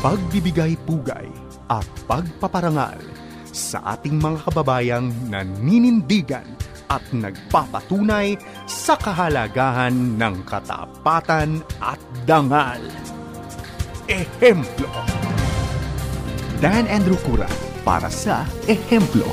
pagbibigay pugay at pagpaparangal sa ating mga kababayang naninindigan at nagpapatunay sa kahalagahan ng katapatan at dangal. Ehemplo. Dan Andrew Cura para sa Ehemplo.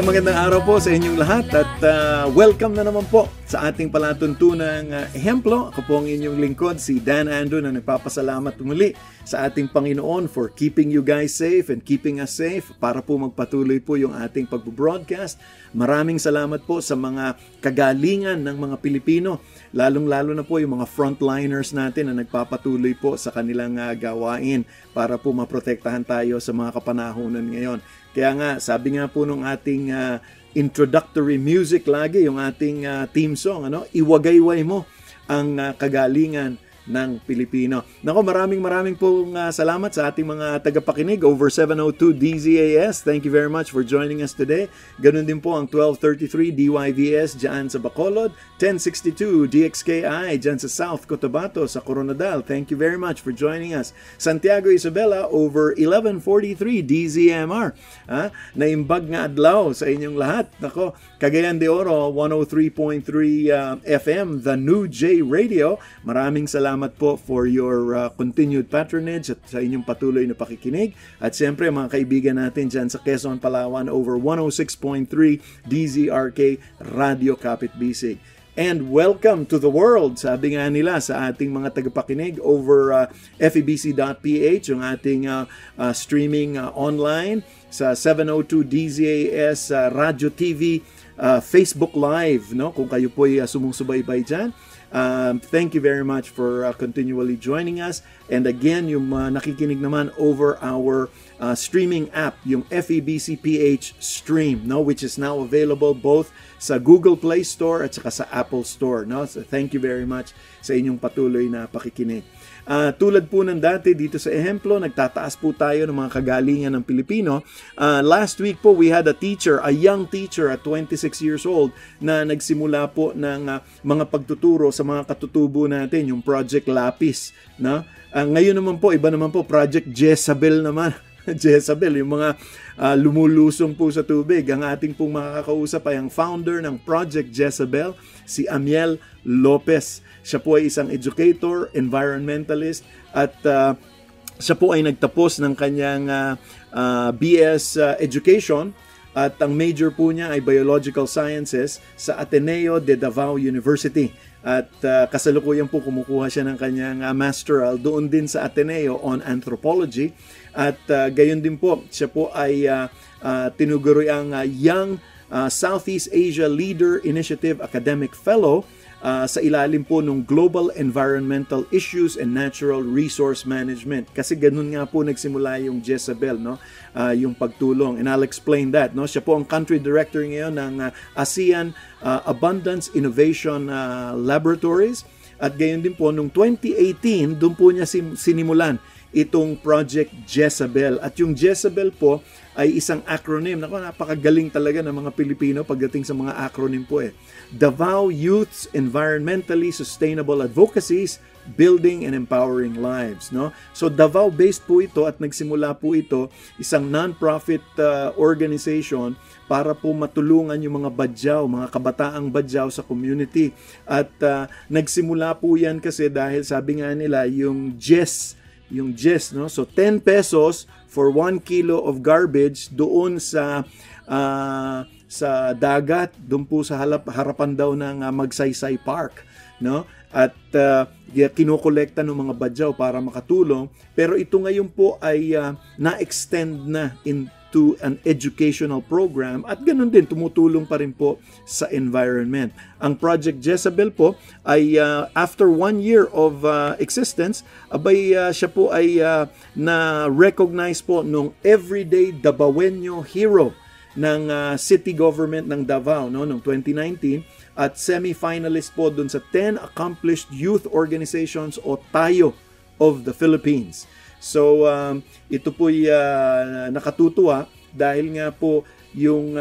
Magandang araw po sa inyong lahat at welcome na naman po sa ating palatuntunang Ehemplo. Ako po ang inyong lingkod, si Dan Andrew, na nagpapasalamat muli sa ating Panginoon for keeping you guys safe and keeping us safe para po magpatuloy po yung ating pag-broadcast. Maraming salamat po sa mga kagalingan ng mga Pilipino, lalong-lalo na po yung mga frontliners natin na nagpapatuloy po sa kanilang gawain para po maprotektahan tayo sa mga kapanahunan ngayon. Kaya nga, sabi nga po nung ating introductory music lagi, yung ating theme song, iwagayway mo ang kagalingan ng Pilipino. Nako, maraming pong salamat sa ating mga tagapakinig over 702 DZAS. Thank you very much for joining us today. Ganun din po ang 1233 DYVS dyan sa Bacolod, 1062 DXKI dyan sa South Cotabato sa Coronadal. Thank you very much for joining us. Santiago Isabela over 1143 DZMR. Naimbag nga adlaw sa inyong lahat. Nako, Cagayan de Oro 103.3 FM, The New J Radio. Maraming salamat po for your continued patronage at sa inyong patuloy na pakikinig. At siyempre mga kaibigan natin dyan sa Quezon, Palawan over 106.3 DZRK Radio Kapit Bisig. And welcome to the world, sabi nga nila sa ating mga tagapakinig over febc.ph, yung ating streaming online sa 702 DZAS Radio TV, Facebook Live, no? Kung kayo po ay sumusubaybay dyan. Thank you very much for continually joining us. And again, yung nakikinig naman over our streaming app, yung FEBC-PH Stream, no, which is now available both sa Google Play Store at saka sa Apple Store. No? So thank you very much sa inyong patuloy na pakikinig. Tulad po ng dati dito sa Ehemplo, nagtataas po tayo ng mga kagalingan ng Pilipino. Last week po, we had a young teacher at 26 years old na nagsimula po ng mga pagtuturo sa mga katutubo natin, yung Project Lapis. No? Ngayon naman po, iba naman po, Project Jezabel naman. Jezabel, yung mga lumulusong po sa tubig. Ang ating pong makakausap ay ang founder ng Project Jezabel, si Amiel Lopez. Siya po ay isang educator, environmentalist, at siya po ay nagtapos ng kanyang BS Education at ang major po niya ay Biological Sciences sa Ateneo de Davao University. At kasalukuyan po kumukuha siya ng kanyang masteral doon din sa Ateneo on Anthropology. At gayon din po, siya po ay tinuguri ang Young Southeast Asia Leader Initiative Academic Fellow sa ilalim po ng Global Environmental Issues and Natural Resource Management. Kasi ganun nga po nagsimula yung Jezabel, no? Yung pagtulong. And I'll explain that. No? Siya po ang country director ngayon ng ASEAN Abundance Innovation Laboratories. At gayon din po, noong 2018, doon po niya sinimulan itong Project Jezabel. At yung Jezabel po ay isang acronym. Naku, napakagaling talaga ng mga Pilipino pagdating sa mga acronym po eh. Davao Youth's Environmentally Sustainable Advocacies, Building and Empowering Lives. No? So Davao-based po ito at nagsimula po ito, isang non-profit organization para po matulungan yung mga badyaw, mga kabataang badyaw sa community. At nagsimula po yan kasi dahil sabi nga nila yung GES, no? So 10 pesos for 1 kilo of garbage doon sa dagat, doon po sa harapan daw ng Magsaysay Park, no? At kinokolekta ng mga badyaw para makatulong. Pero ito ngayon po ay na-extend na to an educational program at ganun din tumutulong pa rin po sa environment. Ang Project Jezebel po ay after 1 year of existence, siya po ay na-recognize po nung Everyday Davaoenyo Hero ng city government ng Davao noong 2019 at semi-finalist po dun sa 10 Accomplished Youth Organizations o TAYO of the Philippines. So, ito po'y nakatutuwa dahil nga po yung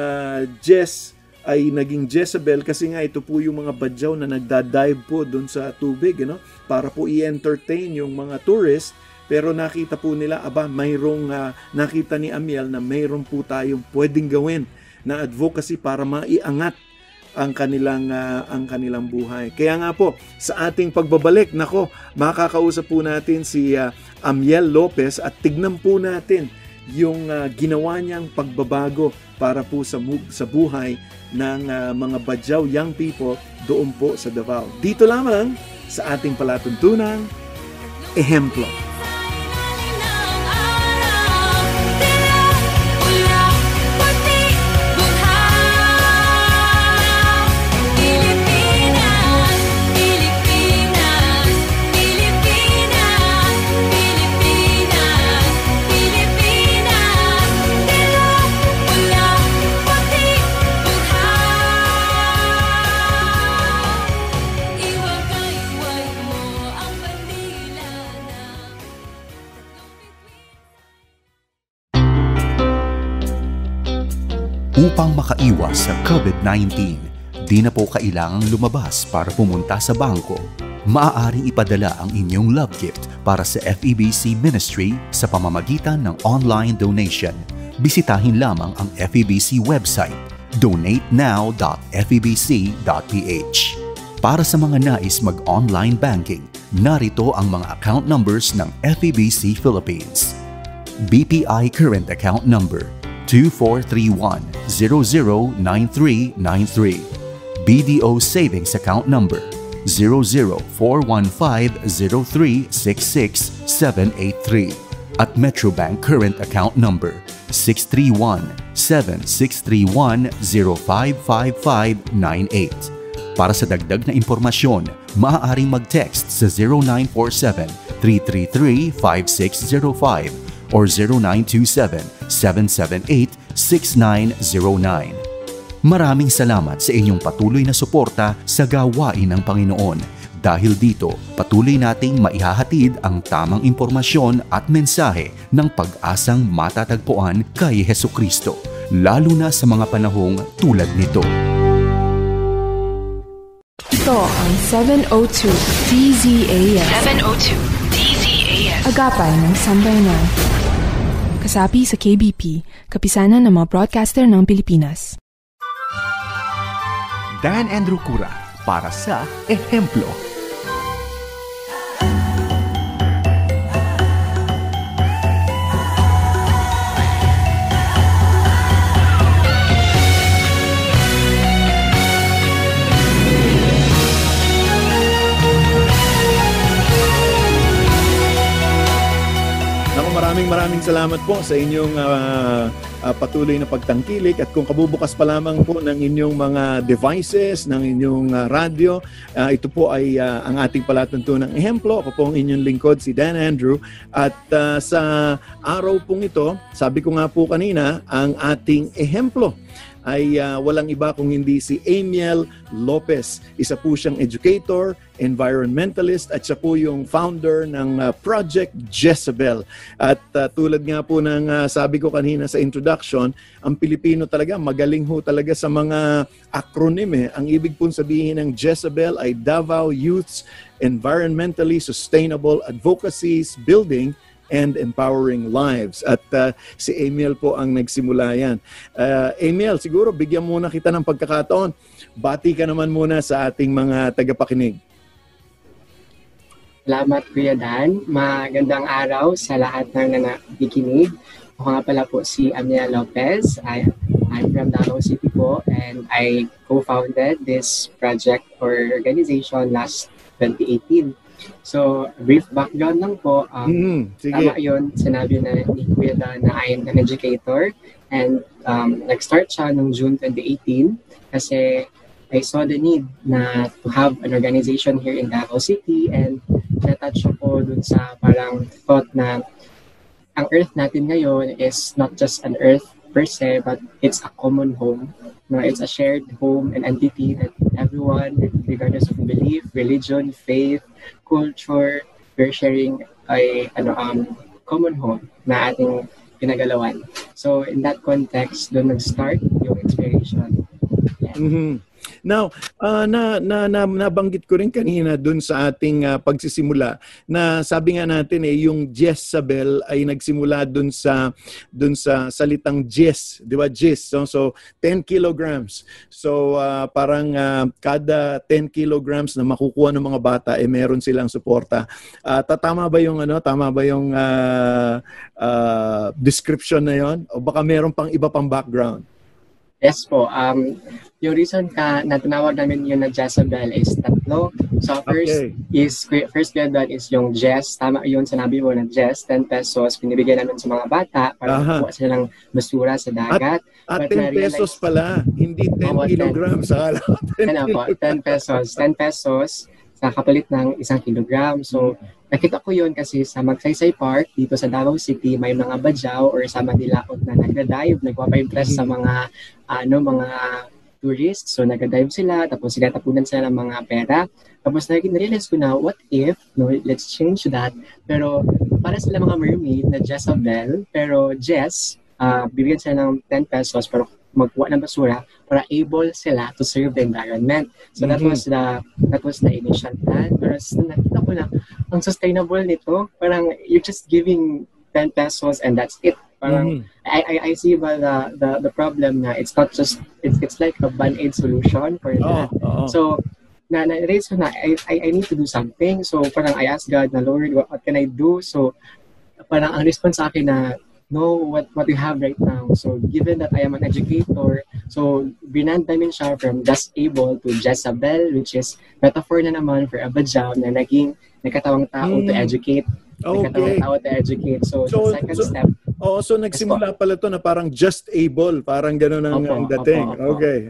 Jez ay naging Jezebel kasi nga ito po yung mga badyaw na nagdadive po doon sa tubig, para po i-entertain yung mga tourist. Pero nakita po nila, nakita ni Amiel na mayroon po tayong pwedeng gawin na advocacy para maiangat ang kanilang buhay. Kaya nga po, sa ating pagbabalik, makakausap po natin si Amiel Lopez at tignan po natin yung ginawa niyang pagbabago para po sa buhay ng mga badyaw young people doon po sa Davao. Dito lamang sa ating palatuntunang Ehemplo. Upang makaiwas sa COVID-19, di na po kailangang lumabas para pumunta sa bangko. Maaaring ipadala ang inyong love gift para sa FEBC Ministry sa pamamagitan ng online donation. Bisitahin lamang ang FEBC website, donatenow.febc.ph. Para sa mga nais mag-online banking, narito ang mga account numbers ng FEBC Philippines. BPI Current Account Number 2431-009393. BDO Savings Account Number 0041503667783 at Metrobank Current Account Number 631-7631-055598. Para sa dagdag na impormasyon, maaaring mag-text sa 0947-333-5605 or 0927-778-6909. Maraming salamat sa inyong patuloy na suporta sa gawain ng Panginoon. Dahil dito, patuloy nating maihahatid ang tamang impormasyon at mensahe ng pag-asang matatagpuan kay Hesukristo, lalo na sa mga panahong tulad nito. Ito ang 702 DZAS. 702 DZAS. Agapay ng Sambayanan. Kasapi sa KBP, kapisanan ng mga broadcaster ng Pilipinas. Dan Andrew Cura para sa Ehemplo. Maraming salamat po sa inyong patuloy na pagtangkilik at kung kabubukas pa lamang po ng inyong mga devices, ng inyong radyo, ito po ay ang ating palatuntunang Ehemplo. Ako po ang inyong lingkod, si Dan Andrew. At sa araw pong ito, sabi ko nga po kanina, ang ating Ehemplo ay walang iba kung hindi si Amiel Lopez. Isa po siyang educator, environmentalist at siya po yung founder ng Project Jezebel. At tulad nga po ng sabi ko kanina sa introduction, ang Pilipino talaga magaling ho talaga sa mga acronym. Ang ibig pong sabihin ng Jezebel ay Davao Youth's Environmentally Sustainable Advocacies Building and Empowering Lives. At si Amiel po ang nagsimula yan. Amiel, siguro bigyan muna kita ng pagkakataon. Bati ka naman muna sa ating mga tagapakinig. Salamat, Kuya Dan. Magandang araw sa lahat ng nakikinig. Ako nga pala po si Amiel Lopez. I'm from Davao City po and I co-founded this project or organization last 2018. So, brief background lang po. Sige. Tama yun, sinabi na ni Kuya Dan na I am an educator. And nag-start siya noong June 2018 kasi I saw the need na to have an organization here in Davao City, and natouch ako dun sa parang thought na ang earth natin ngayon is not just an earth per se, but it's a common home. No, it's a shared home and entity that everyone, regardless of belief, religion, faith, culture, we're sharing a common home na ating pinagalawan. So in that context, doon nag-start yung inspiration. Yeah. Now, nabanggit ko rin kanina dun sa ating pagsisimula na sabi nga natin yung Jezabel ay nagsimula dun sa salitang Jez, di ba? Jez. So 10 kilograms. So parang kada 10 kilograms na makukuha ng mga bata meron silang suporta. Tama ba yung description na yon? O baka meron pang iba pang background? Yes po. Yung reason na tinawag namin yun na Jezabel is tatlo. So first grade is yung Jez. Tama yun, sinabi mo na Jez, 10 pesos. Binibigyan namin sa mga bata para makuha sila ng basura sa dagat. At 10 pesos pala, hindi 10 kilograms. 10 pesos. 10 pesos sa kapalit ng 1 kilogram. So, nakita ko yun kasi sa Magsaysay Park dito sa Davao City, may mga badyaw or sa Madilaot na nagda-dive, nagpapa-impress sa mga mga tourists. So nagda-dive sila, tapos sinatapunan sila ng mga pera. Tapos na-realize ko na, what if, let's change that. Pero para sila mga mermaid na Jezabel, pero Jez, bibigyan sila ng 10 pesos pero magkuha ng basura para able sila to serve the environment. So that was the initial plan. Pero nakita ko na ang sustainable nito, parang you're just giving 10 pesos and that's it. Parang I see ba the problem na it's not just it's like a band-aid solution for that. So na-raise ko na I need to do something. So parang I asked God na, Lord, what can I do? So parang ang response sa akin na know what you have right now. So given that I am an educator, so binand namin siya from just able to Jezabel, which is metaphor na naman for a badyaw na naging nagkatawang tao to educate. Nagkatawang tao to educate. So the second step. So nagsimula pala to na parang just able, parang gano'n ang dating. Okay.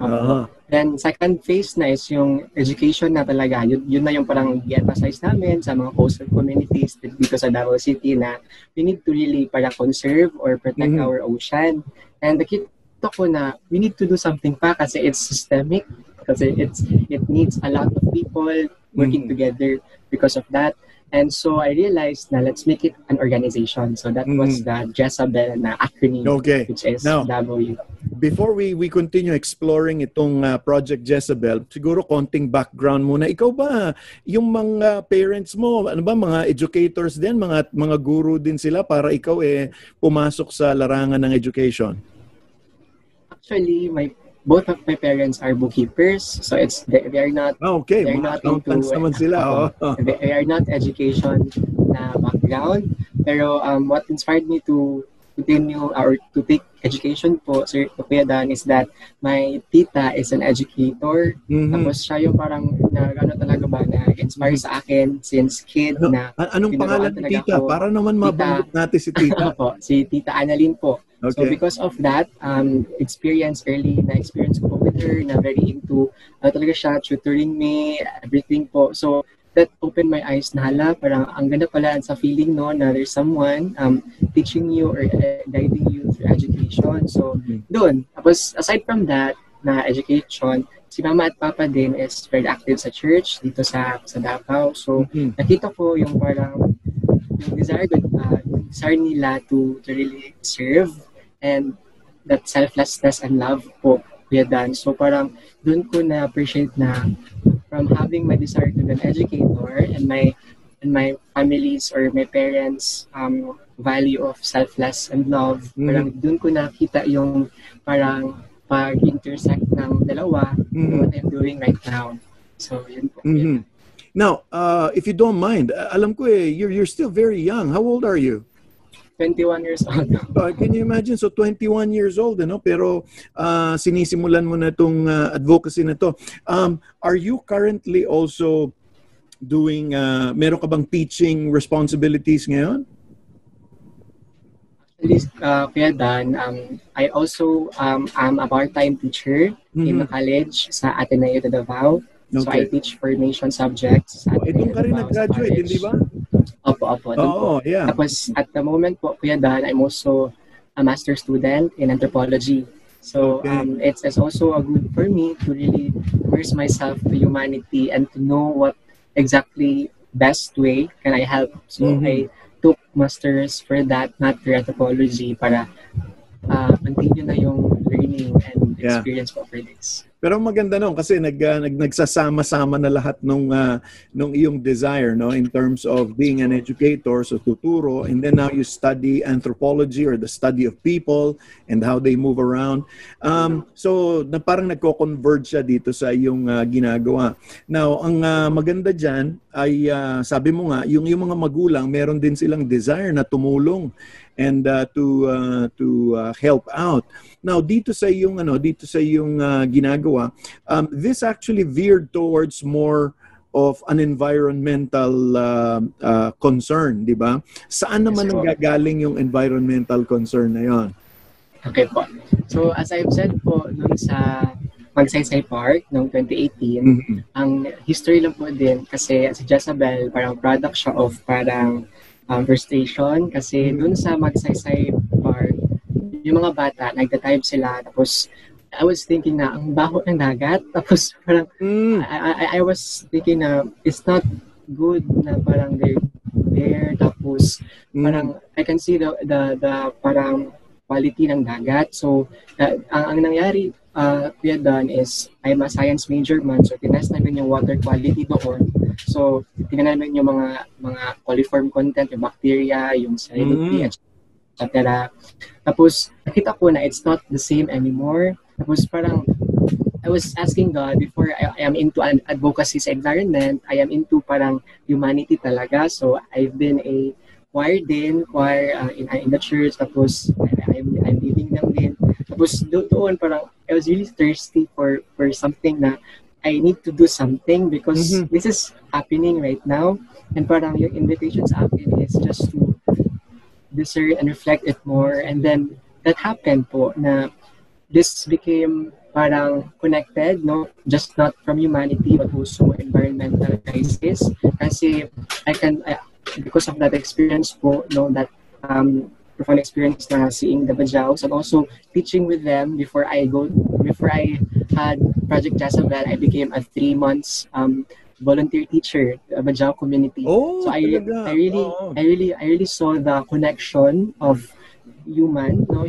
Then second phase na is yung education na talaga. Yun na yung parang i-emphasize namin sa mga coastal communities dito sa Davao City na we need to really parang conserve or protect our ocean. And nakita ko na we need to do something pa kasi it's systemic. Kasi it needs a lot of people working together because of that. And so I realized na let's make it an organization. So that was the Jezabel na acronym, which is W. Before we continue exploring itong Project Jezabel, siguro konting background muna. Ikaw ba, yung mga parents mo, ano ba, mga educators din, mga guru din sila para ikaw pumasok sa larangan ng education? Actually, both of my parents are bookkeepers, so they are not they're not into naman sila. They are not education na background, pero what inspired me to continue or to take education po, Sir Kuya Dan, is that my tita is an educator. Tapos siya yung parang talaga ba na inspire sa akin since kid na anong pangalan ni tita? Para naman mabanggit natin si tita. Si Tita Annalyn po. Okay. So because of that, experience ko po with her na very into talaga siya, tutoring me, everything po. So that opened my eyes na parang ang ganda pala sa feeling na there's someone teaching you or guiding you through education. So doon. Tapos aside from that, na education, si Mama at Papa din is very active sa church dito sa Davao. So nakita ko yung parang yung desire nila to really serve, and that selflessness and love po Kuya Dan. So parang doon ko na appreciate na from having my desire to be an educator and my family's or my parents value of selfless and love, parang doon ko nakita yung parang pag-intersect ng dalawa what I'm doing right now. So yun po. Now, if you don't mind, alam ko you're still very young. How old are you? 21 years old. Can you imagine? So 21 years old, pero sinisimulan mo na itong advocacy na to. Are you currently also doing, meron ka bang teaching responsibilities ngayon? Kuya Dan, I also am a part-time teacher in a college sa Ateneo de Davao. So I teach formation subjects sa Ateneo Itong ka rin de Davao sa nag-graduate, college. hindi ba? Opo. Doon po. Yeah. Tapos at the moment po, Kuya Dan, I'm also a master student in anthropology. So it's also a good for me to really immerse myself to humanity and to know what exactly best way can I help. So I took masters for that, not for anthropology, para continue na yung learning and experience po for this. Pero maganda no kasi nagsasama-sama na lahat nung iyong desire no in terms of being an educator, so tuturo, and then now you study anthropology or the study of people and how they move around. So parang nagko-converge siya dito sa iyong ginagawa. Now, ang maganda diyan ay sabi mo nga yung mga magulang meron din silang desire na tumulong and to help out. Now dito sa iyong ginagawa, this actually veered towards more of an environmental concern, di ba? Saan naman nanggagaling yung environmental concern na yon? Okay po. So as I've said po nung sa Magsaysay Park noong 2018, ang history lang po din kasi si Jezabel parang product siya of parang frustration kasi dun sa Magsaysay Park, yung mga bata, nagda-dive sila, tapos I was thinking na ang baho ng dagat, tapos parang I was thinking na it's not good na parang they're there, tapos parang I can see the parang quality ng dagat. So ang nangyari Kuya Dan is I'm a science major man, so tinest namin yung water quality doon. So tingnan namin yung mga coliform content, yung bacteria, yung salinity, etc. Tapos nakita ko na it's not the same anymore. Tapos parang I was asking God before I am into an advocacy sa environment, I am into parang humanity talaga. So I've been a choir in the church, tapos I'm leading them din. Tapos doon parang I was really thirsty for something na I need to do something because this is happening right now. And parang yung invitation sa akin is just to discern and reflect it more. And then that happened po na this became parang connected, no? Just not from humanity but also environmental crisis. Kasi because of that experience po, no, that profound experience na seeing the Bajaus and also teaching with them before I had Project Jezabel, I became a 3 months volunteer teacher, a Bajau community. So I really saw the connection of humanity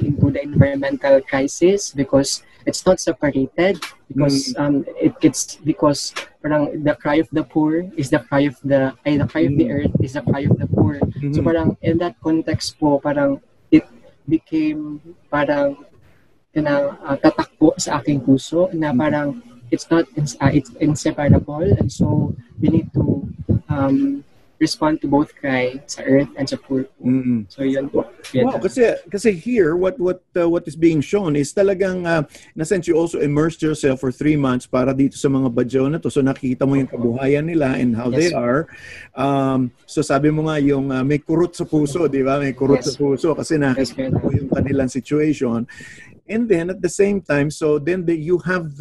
into the environmental crisis because it's not separated because because parang the cry of the poor is the cry of the cry of the earth is the cry of the poor. So parang in that context po parang it became parang tatakbo sa aking puso na parang it's inseparable, and so we need to respond to both cry sa earth and sa poor. So yun po. Wow, kasi here what is being shown is talagang in a sense you also immersed yourself for 3 months para dito sa mga Bajau na to, so nakikita mo yung kabuhayan nila and how they are. So sabi mo nga yung may kurot sa puso, di ba? May kurot sa puso kasi nakikita mo yung kanilang situation. And then at the same time, so then you have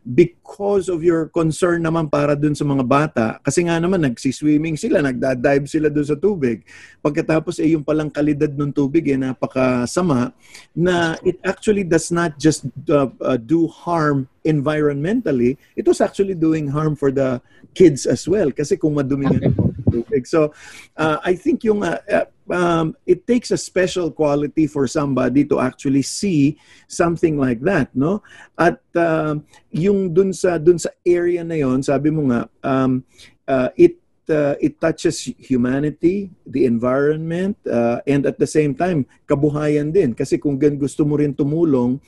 because of your concern naman para dun sa mga bata, kasi nga naman nagsiswimming sila, nagda-dive sila dun sa tubig. Pagkatapos yung palang kalidad ng tubig napakasama na it actually does not just do harm environmentally, it was actually doing harm for the kids as well kasi kung madumi nga tubig. So I think yung it takes a special quality for somebody to actually see something like that, no? At yung dun sa area na yon, sabi mo nga it touches humanity, the environment, and at the same time kabuhayan din kasi kung gusto mo rin tumulong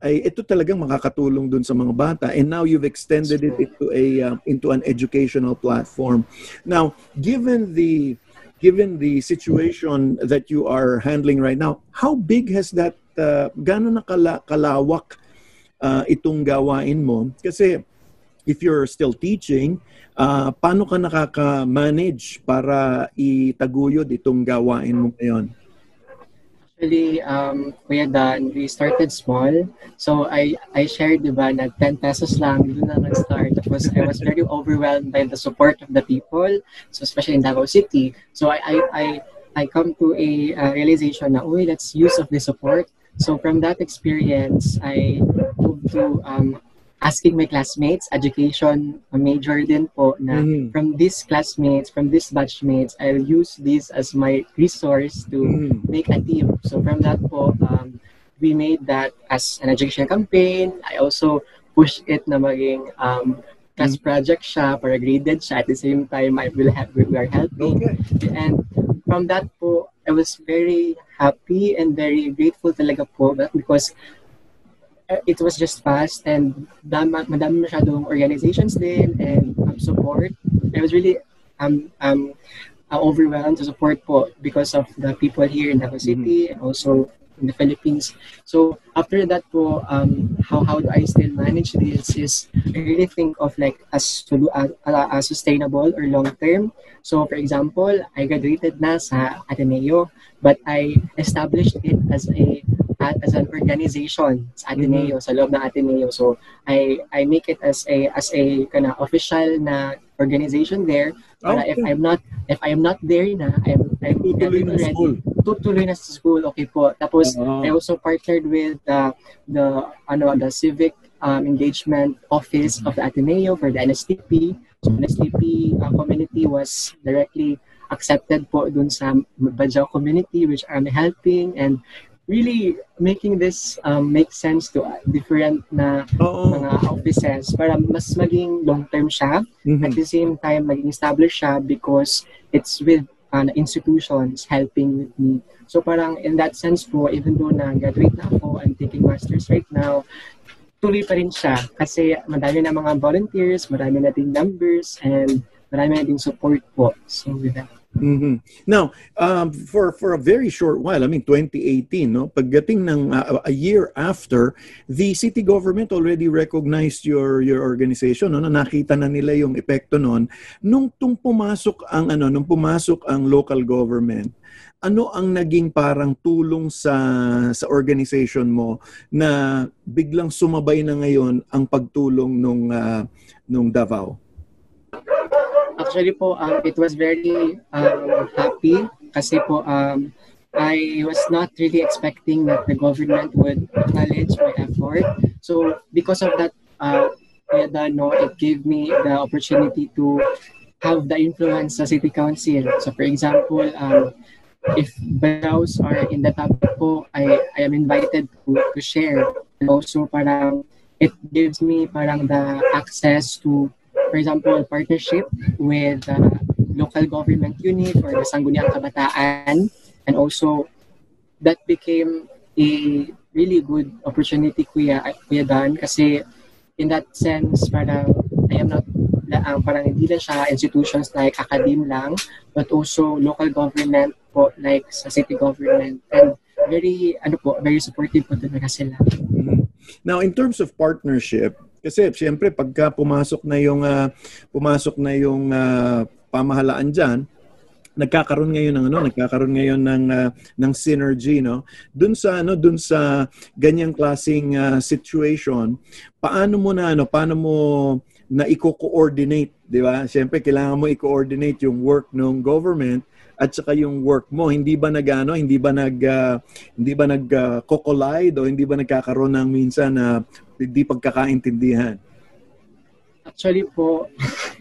ay ito talagang makakatulong dun sa mga bata, and now you've extended it into an educational platform. Now, given the situation that you are handling right now, how big has that gaano na kalawak itong gawain mo? Kasi if you're still teaching, paano ka nakaka-manage para itaguyod itong gawain mo ngayon? Actually, Kuya Dan, we started small. So I shared, di ba, na 10 pesos lang, doon na nag-start. Tapos I was very overwhelmed by the support of the people, so especially in Davao City. So I come to a realization na, let's use of the support. So from that experience, I moved to asking my classmates, education major din po, na from these classmates, from these batchmates, I'll use this as my resource to make a team. So from that po, we made that as an education campaign. I also pushed it na maging class project siya, para graded siya. At the same time, we are helping. Okay. And from that po, I was very happy and very grateful talaga po, because it was just fast and madami masyadong organizations din and support. I was really overwhelmed to support po because of the people here in Davao City and also in the Philippines. So after that po, how do I still manage this is I really think of like as sustainable or long term. So for example, I graduated na sa Ateneo, but I established it as an organization sa Ateneo, sa loob ng Ateneo. So I make it as a kind of official na organization there. Para if I'm not there na, I'm tutuloy na ready. school. Tutuloy na sa school, okay po. Tapos I also partnered with the civic engagement office of the Ateneo for the NSTP. So NSTP community was directly accepted po dun sa Bajau community, which I'm helping and really making this make sense to different na mga offices para mas maging long-term siya. At the same time, maging established siya because it's with institutions helping with me. So parang in that sense po, even though na-graduate na ako, I'm taking masters right now, tuloy pa rin siya kasi madami na mga volunteers, marami na ding numbers, and marami na ding support po. So with that. Now, for a very short while, I mean 2018, no, pagdating ng a year after, the city government already recognized your organization, no, nakita na nila yung epekto noon. Nung pumasok ang local government, ano ang naging parang tulong sa organization mo na biglang sumabay na ngayon ang pagtulong nung Davao? Actually po, it was very happy kasi po I was not really expecting that the government would acknowledge my effort. So because of that, it gave me the opportunity to have the influence sa city council. So for example, if Bajaus are in the topic po, I am invited to share. And also parang it gives me parang the access to, for example, partnership with local government unit or the Sangguniang Kabataan. And also, that became a really good opportunity, Kuya Dan, kasi in that sense, parang I am not, parang hindi lang siya institutions like academe lang, but also local government po, like sa city government. And very supportive po talaga sila. Now, in terms of partnership, kasi siyempre pagka pumasok na yung pamahalaan diyan, nagkakaroon ngayon ng synergy, no? Dun sa ganyang klaseng situation, paano mo na i-coordinate, di ba? Siyempre kailangan mo i-coordinate yung work ng government at saka yung work mo. Hindi ba nag-collide o hindi ba nagkakaroon ng minsan na hindi pagkakaintindihan? Actually po,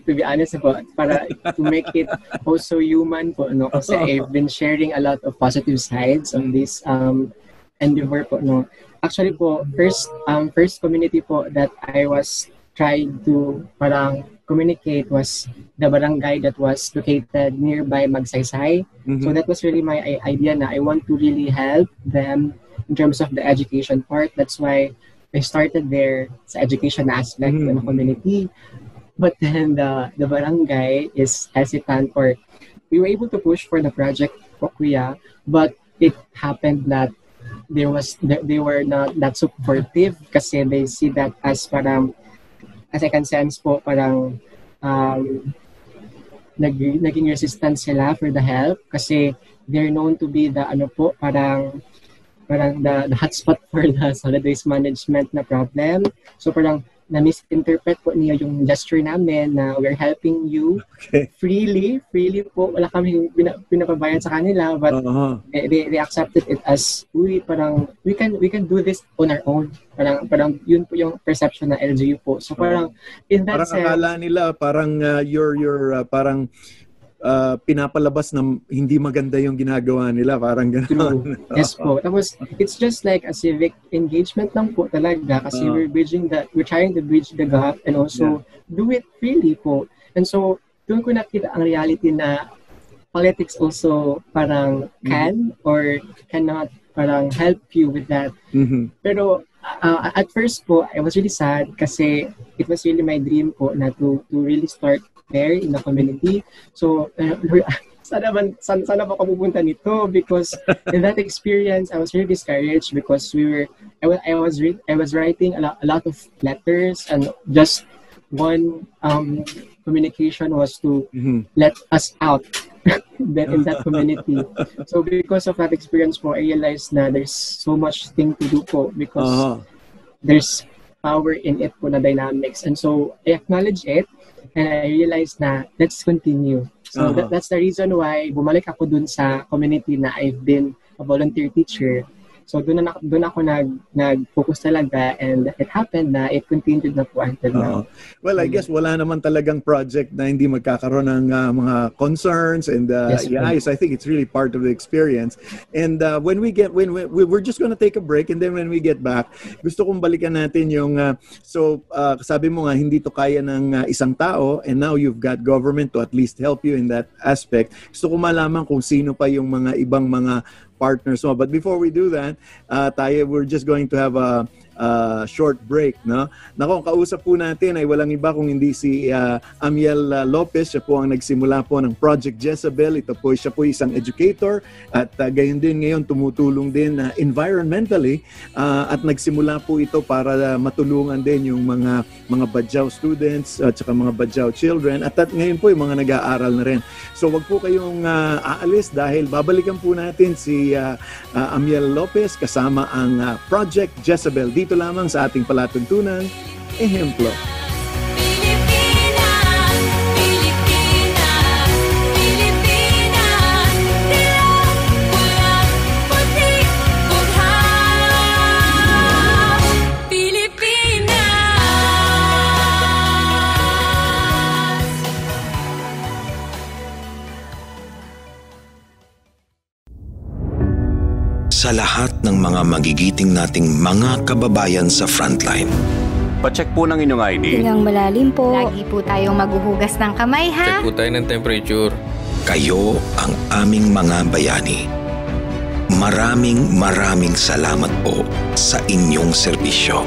to be honest po, para to make it also human po, no? Kasi I've been sharing a lot of positive sides on this endeavor po, no? Actually po, first community po that I was trying to parang communicate was the barangay that was located nearby Magsaysay. So that was really my idea na I want to really help them in terms of the education part. That's why I started there sa education aspect ng community. But then the barangay is hesitant, or we were able to push for the project po, Kuya, but it happened that they were not that supportive kasi they see that as parang as I can sense po, parang naging resistant sila for the help kasi they're known to be the parang the hotspot for the solid waste management na problem. So parang na-misinterpret po niya yung gesture namin na we're helping you freely po. Wala kami pinapabayad sa kanila, but they accepted it as we can do this on our own. Parang yun po yung perception ng LGU po. So parang in that sense, akala nila parang you're parang pinapalabas na hindi maganda yung ginagawa nila, parang gano'n. Yes po. Tapos it's just like a civic engagement lang po talaga kasi we're trying to bridge the gap and also do it freely po. And so doon ko nakita ang reality na politics also parang can or cannot parang help you with that. Pero at first po, I was really sad kasi it was really my dream po na to really start there in the community. So, sana pa ako pupunta nito because in that experience, I was really discouraged because I was writing a lot of letters and just one communication was to let us out in that community. So because of that experience po, I realized na there's so much thing to do po because there's power in it po na dynamics. And so I acknowledge it and I realized na let's continue. So that's the reason why bumalik ako dun sa community na I've been a volunteer teacher. So doon ako nag-focus talaga and it happened na it continued na po until now. Well, I guess wala naman talagang project na hindi magkakaroon ng mga concerns and yes, I think it's really part of the experience. And when we're just gonna take a break and then when we get back, gusto kong balikan natin yung sabi mo nga hindi to kaya ng isang tao and now you've got government to at least help you in that aspect. Gusto ko malaman kung sino pa yung mga ibang mga partners mo. But before we do that, we're just going to have a short break, no? Nako, ang kausap po natin ay walang iba kung hindi si Amiel Lopez. Siya po ang nagsimula po ng Project Jezebel. Siya po isang educator at gayon din ngayon tumutulong din environmentally at nagsimula po ito para matulungan din yung mga Badjao students at saka mga Badjao children at ngayon po yung mga nag-aaral na rin. So wag po kayong aalis dahil babalikan po natin si Amiel Lopez kasama ang Project Jezebel dito lamang sa ating palatuntunan, Ehemplo. Sa lahat ng mga magigiting nating mga kababayan sa frontline. Pacheck po ng inyong ID. Ilang malalim po. Lagi po tayong maghuhugas ng kamay, ha? Check po tayo ng temperature. Kayo ang aming mga bayani. Maraming salamat po sa inyong serbisyo.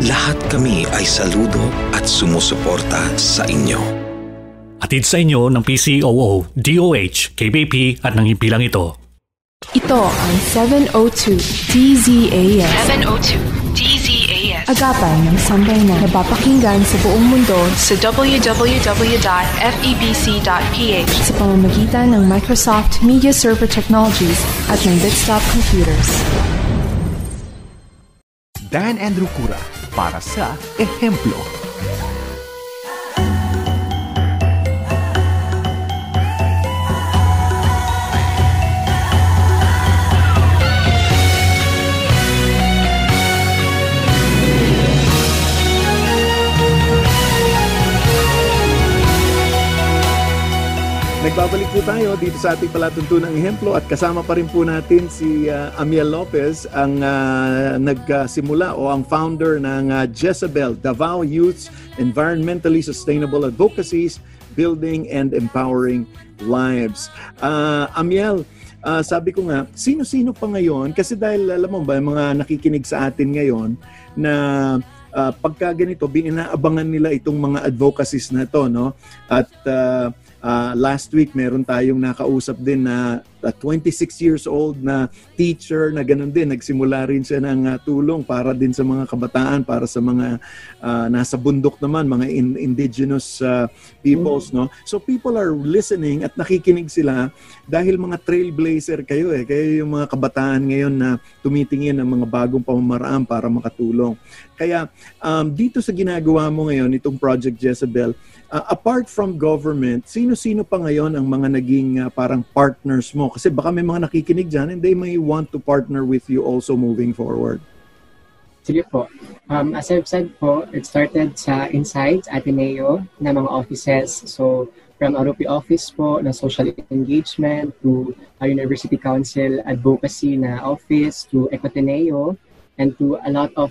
Lahat kami ay saludo at sumusuporta sa inyo. Hatid sa inyo ng PCOO, DOH, KBP at ng himpilang ito. Ito ang 702 DZAS. 702 DZAS. Agapan ng sambayanan na napapakinggan sa buong mundo sa www.febc.ph sa pamamagitan ng Microsoft Media Server Technologies at ng Bitstop Computers. Dan Andrew Cura para sa Ehemplo. Nagbabalik po tayo dito sa ating palatuntunang Ehemplo at kasama pa rin po natin si Amiel Lopez, ang nagsimula o ang founder ng Jezebel, Davao Youth's Environmentally Sustainable Advocacies, Building and Empowering Lives. Amiel, sabi ko nga, sino-sino pa ngayon? Kasi dahil alam mo ba, mga nakikinig sa atin ngayon na pagka ganito, binaabangan nila itong mga advocacies na to, no? At last week, meron tayong nakausap din na a 26 years old na teacher na ganun din. Nagsimula rin siya ng tulong para din sa mga kabataan, para sa mga nasa bundok naman, mga indigenous peoples, no? So people are listening at nakikinig sila dahil mga trailblazer kayo eh. Kayo yung mga kabataan ngayon na tumitingin ng mga bagong pamamaraan para makatulong. Kaya dito sa ginagawa mo ngayon, itong Project Jezebel, apart from government, sino-sino pa ngayon ang mga naging parang partners mo? Kasi baka may mga nakikinig dyan and they may want to partner with you also moving forward. Sige po. As I've said po, it started sa Insights, Ateneo, na mga offices. So, from ROP office po, na social engagement, to University Council Advocacy na office, to Ecoteneo, and to a lot of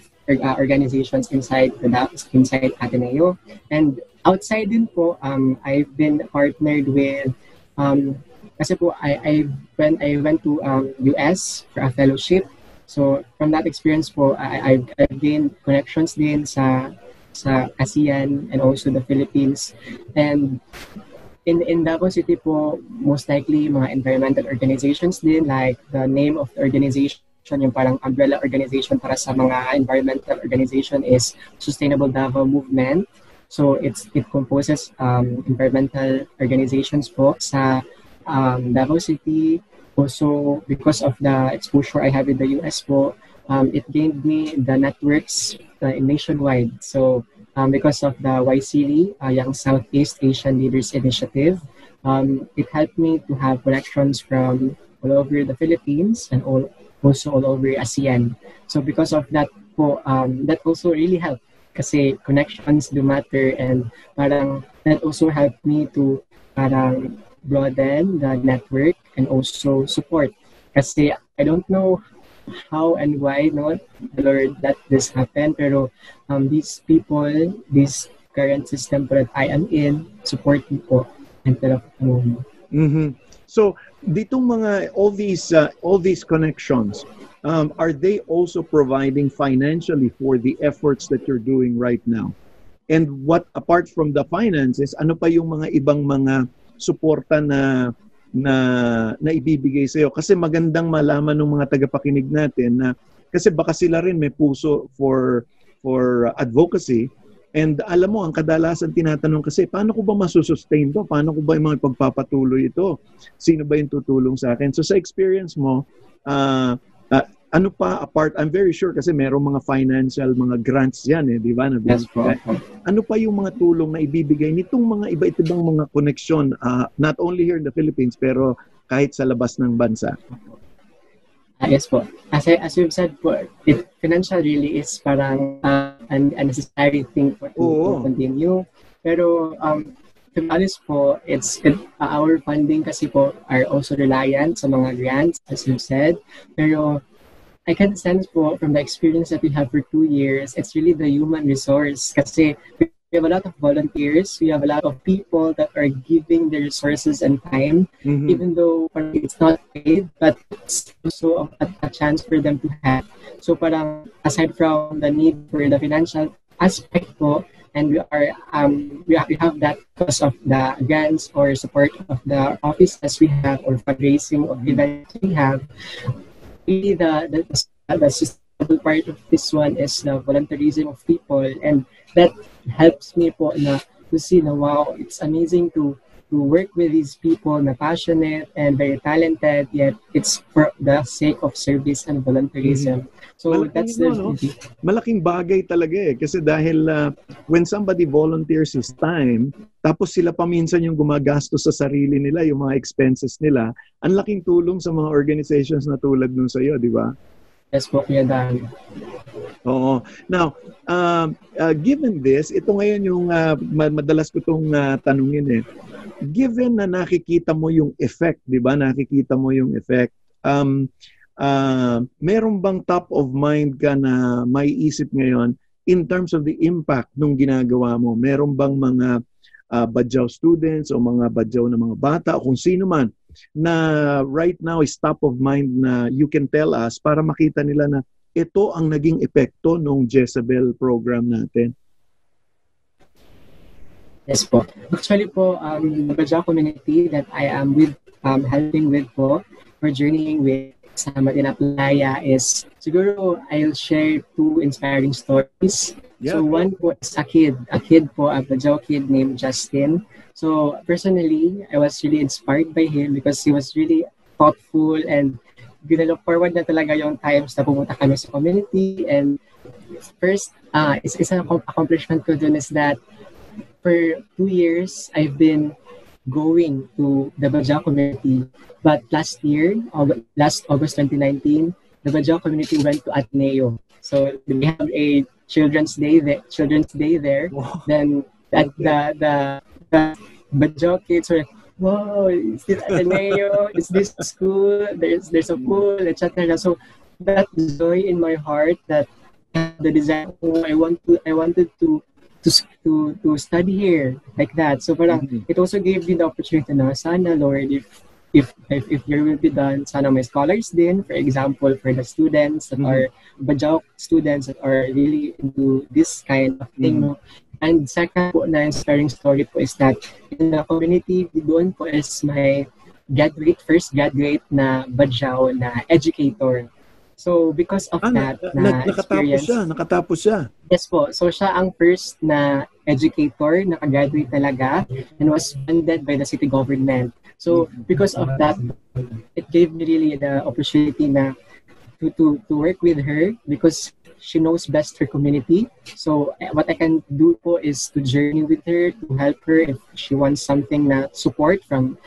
organizations inside Ateneo. And outside din po, I've been partnered with, kasi po, when I went to US for a fellowship, so from that experience po, I've gained connections din sa ASEAN and also the Philippines. And in Davao City po, most likely mga environmental organizations din, like the name of the organization, yung parang umbrella organization para sa mga environmental organization is Sustainable Davao Movement. So it composes environmental organizations po sa Davao City. Also, because of the exposure I have in the US po, it gained me the networks nationwide. So because of the YCLI, Young Southeast Asian Leaders Initiative, it helped me to have connections from all over the Philippines and also all over ASEAN. So because of that po, that also really helped. Kasi connections do matter, and parang that also helped me to parang broaden the network and also support. Kasi I don't know how and why, no, the Lord, that this happened, pero these people, this current system that I am in, support me po until of the moment. Mm-hmm. So ditong mga all these connections, are they also providing financially for the efforts that you're doing right now? And what, apart from the finances, ano pa yung mga ibang mga suporta na ibibigay sa'yo? Kasi magandang malaman ng mga tagapakinig natin na, kasi baka sila rin may puso for advocacy. And alam mo, ang kadalasan tinatanong kasi, paano ko ba masusustain to? Paano ko ba yung mga pagpapatuloy ito? Sino ba yung tutulong sa akin? So sa experience mo, ano pa apart, I'm very sure kasi merong mga financial, mga grants yan di ba? Yes, po. Ano pa yung mga tulong na ibibigay nitong mga iba-ibang mga connection, not only here in the Philippines, pero kahit sa labas ng bansa? Yes po. As you've said po, financial really is parang a necessary thing to continue. Pero to be honest po, our funding kasi po are also reliant sa mga grants, as you've said. Pero I can sense po from the experience that we have for 2 years, it's really the human resource. Kasi we have a lot of volunteers, we have a lot of people that are giving their resources and time, even though it's not paid, but it's also a chance for them to have. So parang aside from the need for the financial aspect po, and we have that because of the grants or support of the offices we have or fundraising of events we have. Really the sustainable part of this one is the volunteerism of people, and that helps me po na to see na wow, it's amazing to work with these people na passionate and very talented, yet it's for the sake of service and volunteerism. So that's the malaking bagay talaga kasi dahil when somebody volunteers his time, tapos sila pa minsan yung gumagastos sa sarili nila, yung mga expenses nila, ang laking tulong sa mga organizations na tulad nun sa iyo, di ba? Yes po, Kuya Dan. Oo. Now, given this, ito ngayon yung madalas ko itong tanungin Given na nakikita mo yung effect, di ba? Nakikita mo yung effect. Meron bang top of mind ka na may isip ngayon in terms of the impact nung ginagawa mo? Meron bang mga Badjao students o mga Badjao na mga bata o kung sino man na right now is top of mind na you can tell us para makita nila na ito ang naging epekto nung Jezebel program natin? Yes po. Actually po, the Badjao community that I am with, helping with po, for journeying with sama din na playa is siguro I'll share 2 inspiring stories. Yeah. So one po is a kid po, a Bajau kid named Justin. So personally, I was really inspired by him because he was really thoughtful and ginalook forward na talaga yung times na pumunta kami sa community. And first, isang accomplishment ko dun is that for 2 years, I've been going to the Bajau community. But last August 2019, the Bajau community went to Ateneo. So we have a Children's Day there. Wow. Then the Bajau kids were like, wow, is this Ateneo? Is this school? There's a pool, etc. So that joy in my heart, that the desire, I wanted to study here like that. So parang it also gave me the opportunity na sana, Lord, if there will be done, sana may scholars din, for example, for the students that are Bajau students that are really into this kind of thing. No? And second po na inspiring story po is that in the community, doon po is my first graduate na Bajau na educator. So because of that experience, nakatapos siya. Yes po. So siya ang first na educator, nakagraduate talaga, and was funded by the city government. So because of that, it gave me really the opportunity na to work with her because she knows best her community. So what I can do po is to journey with her, to help her if she wants something na support from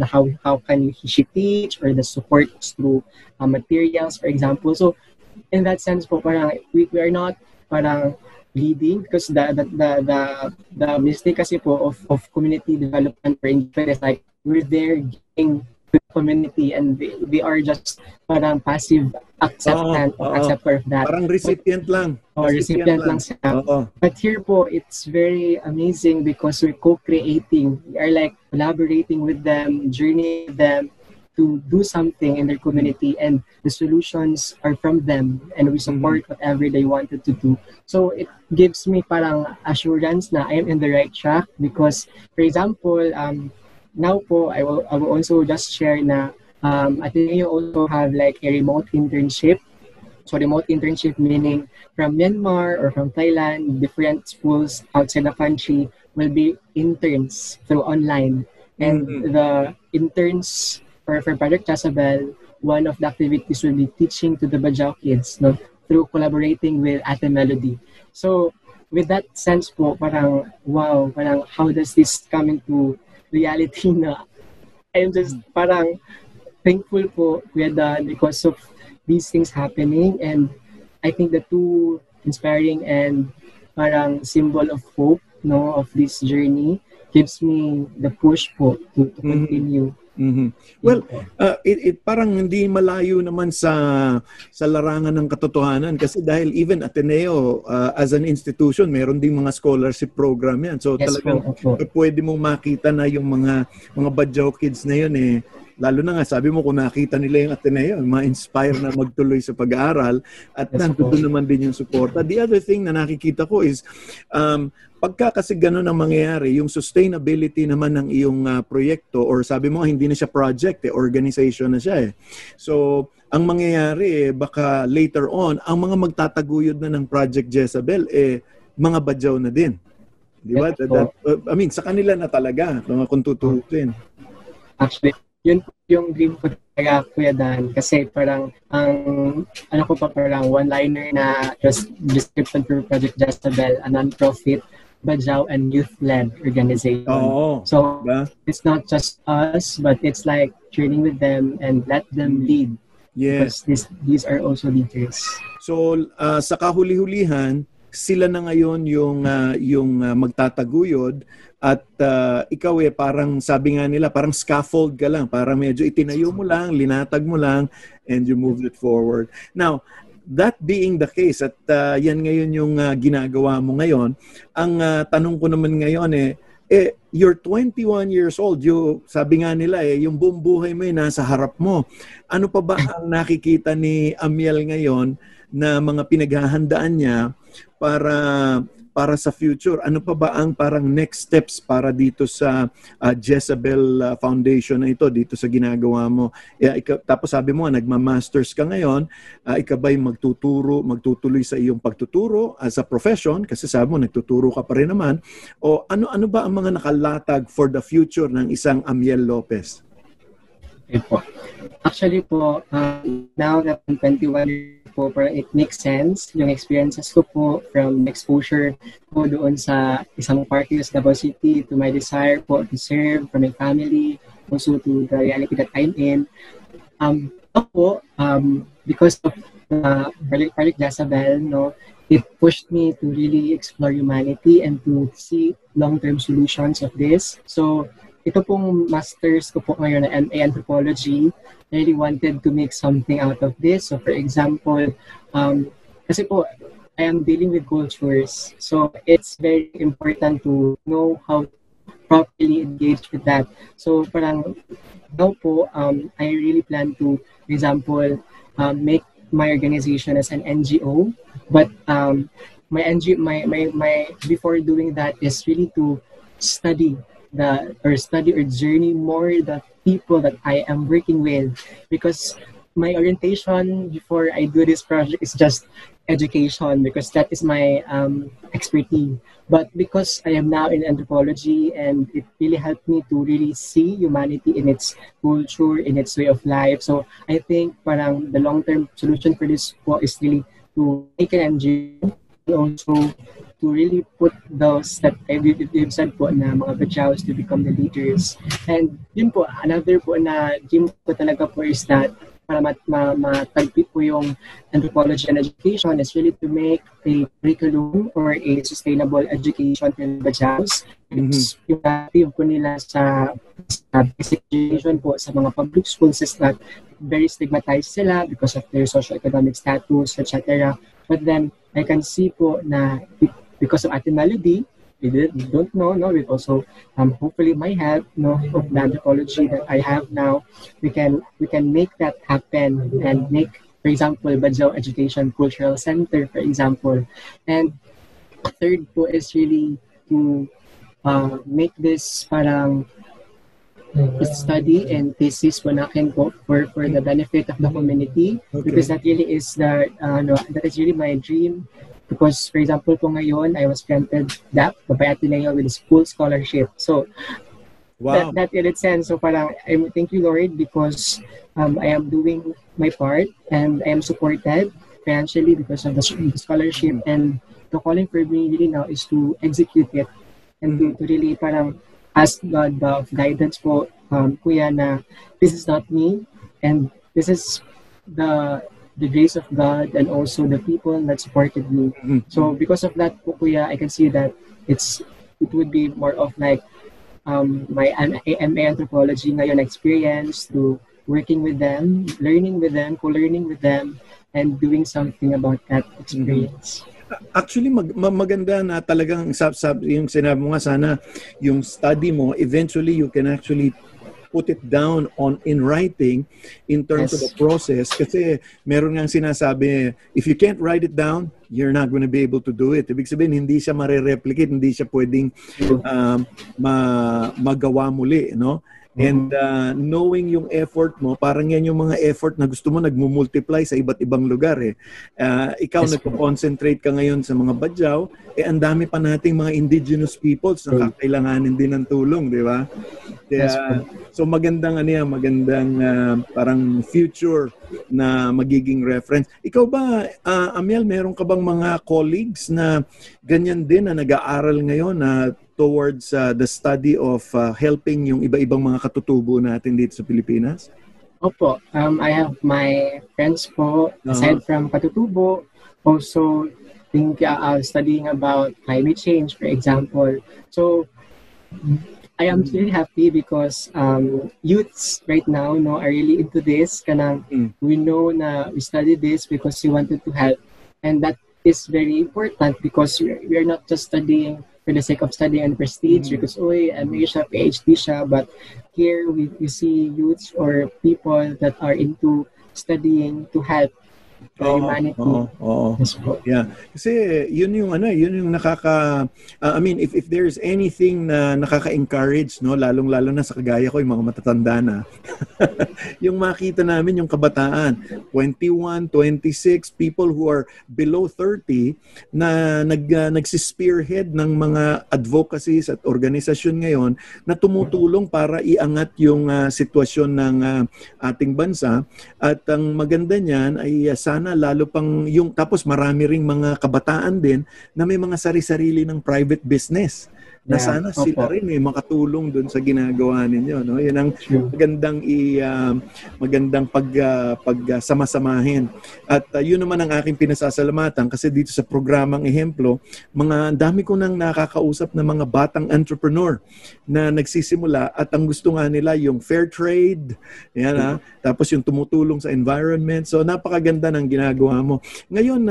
how can she teach, or the support through materials, for example. So in that sense po, parang we are not parang leading, because the mistake kasi po of community development for Independence is like we're there giving to the community and we are just parang passive acceptor of that. Parang recipient lang. Recipient lang siya. But here po, it's very amazing because we're co-creating. We are like collaborating with them, journeying with them to do something in their community, and the solutions are from them, and we support whatever they wanted to do. So it gives me parang assurance na I am in the right track because, for example, now po, I will also just share na I think you also have like a remote internship. So remote internship meaning from Myanmar or from Thailand, different schools outside the country will be interns through online. And the interns for Project Jezebel, one of the activities will be teaching to the Bajau kids, no, through collaborating with Ate Melody. So with that sense po, parang wow, parang how does this come into reality na I'm just parang thankful po, Kuya Dan, because of these things happening. And I think the 2 inspiring and parang symbol of hope, no, of this journey gives me the push po to continue. Well, it parang hindi malayo naman sa larangan ng katotohanan kasi dahil even Ateneo as an institution, meron ding mga scholarship program yan. So yes, talagang pwede mong makita na yung mga Bajau kids na yun lalo na nga, sabi mo kung nakita nila yung Ateneo, ma-inspire na magtuloy sa pag-aaral at nandun naman din yung suporta. The other thing na nakikita ko is, pagka kasi gano'n ang mangyayari, yung sustainability naman ng iyong proyekto, or sabi mo, hindi na siya project, organization na siya . So, ang mangyayari, baka later on, ang mga magtataguyod na ng Project Jezebel, mga Bajau na din. Di ba? I mean, sa kanila na talaga, kung tututin. Actually, yun yung dream ko talaga, Kuya Dan, kasi parang ano ko pa, parang one-liner na description for Project Jezebel, a non-profit Bajau and youth-led organization. So it's not just us, but it's like training with them and let them lead. Yes. Because these are also leaders. So sa kahuli-hulihan, sila na ngayon yung magtataguyod at ikaw parang sabi nga nila, parang scaffold ka lang, parang medyo itinayo mo lang, linatag mo lang, and you moved it forward. Now, that being the case, at yan ngayon yung ginagawa mo ngayon, ang tanong ko naman ngayon you're 21 years old, sabi nga nila yung buong buhay mo nasa harap mo. Ano pa ba ang nakikita ni Amiel ngayon na mga pinaghahandaan niya para para sa future? Ano pa ba ang parang next steps para dito sa Jezebel Foundation na ito, dito sa ginagawa mo? Tapos sabi mo, nagma-masters ka ngayon, ikaw ba'y magtutuloy sa iyong pagtuturo as a profession? Kasi sabi mo, nagtuturo ka pa rin naman. O ano ba ang mga nakalatag for the future ng isang Amiel Lopez? Okay po. Actually po, now that I'm 21 years po, it makes sense yung experiences ko po from exposure po doon sa isang party sa Davao City to my desire po to serve for my family, also to the reality that I'm in. Because of Project Jezebel, it pushed me to really explore humanity and to see long-term solutions of this. So, ito pong masters ko po ngayon na MA Anthropology, I really wanted to make something out of this. So for example, kasi po, I am dealing with cultures. So it's very important to know how to properly engage with that. So parang now po, I really plan to, for example, make my organization as an NGO. But my before doing that is really to study or journey more the people that I am working with, because my orientation before I do this project is just education, because that is my expertise. But because I am now in anthropology, and it really helped me to really see humanity in its culture, in its way of life. So I think parang the long-term solution for this po is really to make an NGO, also to really put those that we've said po na mga Bajaus to become the leaders. And yun po, another po na dream ko talaga po is that para matagpi po yung anthropology and education is really to make a curriculum or a sustainable education for the Bajaus. It's yung active po nila sa basic education po sa mga public schools is that very stigmatized sila because of their socio-economic status, etc. But then, I can see po na because of Ate Melody, we don't know, with also hopefully my help, of the anthropology that I have now, we can make that happen and make, for example, Bajau Education Cultural Center, for example. And third po is really to make this parang study and thesis po nakin po for the benefit of the community, because that really is that is really my dream. Because, for example, po ngayon, I was granted that by Ateneo with a school scholarship. So, wow. that in its sense, so parang, thank you, Lord, because I am doing my part and I am supported financially because of the scholarship. And the calling for me really now is to execute it and to really parang ask God of guidance po, Kuya, na this is not me and this is the grace of God and also the people that supported me. So because of that po, Kuya, I can see that it would be more of like my MA Anthropology ngayon experience to working with them, learning with them, co-learning with them, and doing something about that experience. Actually, maganda na talagang yung sinabi mo nga, sana yung study mo, eventually you can actually put it down in writing in terms of the process. Kasi meron nga sinasabi, if you can't write it down, you're not going to be able to do it. Ibig sabihin, hindi siya mare-replicate, hindi siya pwedeng magawa muli, no? And knowing yung effort mo, parang yan yung mga effort na gusto mo nagmumultiply sa iba't ibang lugar eh. Ikaw nagko-concentrate ka ngayon sa mga Bajau, ang dami pa nating mga indigenous peoples na kakailanganin din ng tulong, di ba? Kaya, so magandang parang future na magiging reference. Ikaw ba, Amiel, meron ka bang mga colleagues na ganyan din na nag-aaral ngayon na towards the study of helping yung iba-ibang mga katutubo natin dito sa Pilipinas? Opo. I have my friends po, aside from katutubo, also studying about climate change, for example. So, I am really happy because youths right now are really into this. We know na we study this because we wanted to help. And that is very important because we are not just studying for the sake of studying and prestige because may siya, PhD siya, but here we see youths or people that are into studying to help humanity. Oo. Yes po. Yeah. Kasi yun yung I mean, if there's anything na nakaka-encourage, no, lalong-lalo na sa kagaya ko, yung mga matatanda na, yung makita namin yung kabataan, 21, 26, people who are below 30 na nagsispearhead ng mga advocacies at organisasyon ngayon na tumutulong para iangat yung sitwasyon ng ating bansa. At ang maganda niyan ay sana lalo pang yung, tapos marami ring mga kabataan din na may mga sari-sarili ng private business na sana sila rin makatulong dun sa ginagawa ninyo, no? Yan ang magandang pagsama-samahin. At yun naman ang aking pinasasalamatan kasi dito sa programang Ehemplo, dami ko nang nakakausap na mga batang entrepreneur na nagsisimula at ang gusto nga nila yung fair trade, yan, tapos yung tumutulong sa environment. So napakaganda ng ginagawa mo. Ngayon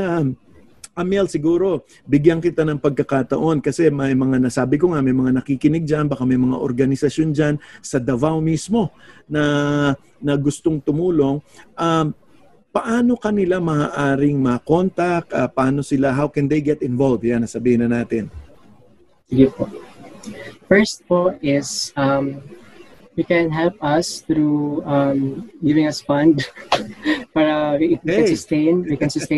Amiel, siguro bigyan kita ng pagkakataon kasi may mga nasabi ko nga, may mga nakikinig dyan, baka may mga organisasyon dyan sa Davao mismo na gustong tumulong. Paano kanila maaaring ma-contact? Paano sila, how can they get involved? Yan, nasabihin na natin. Sige po. First po is you can help us through giving us fund para we can sustain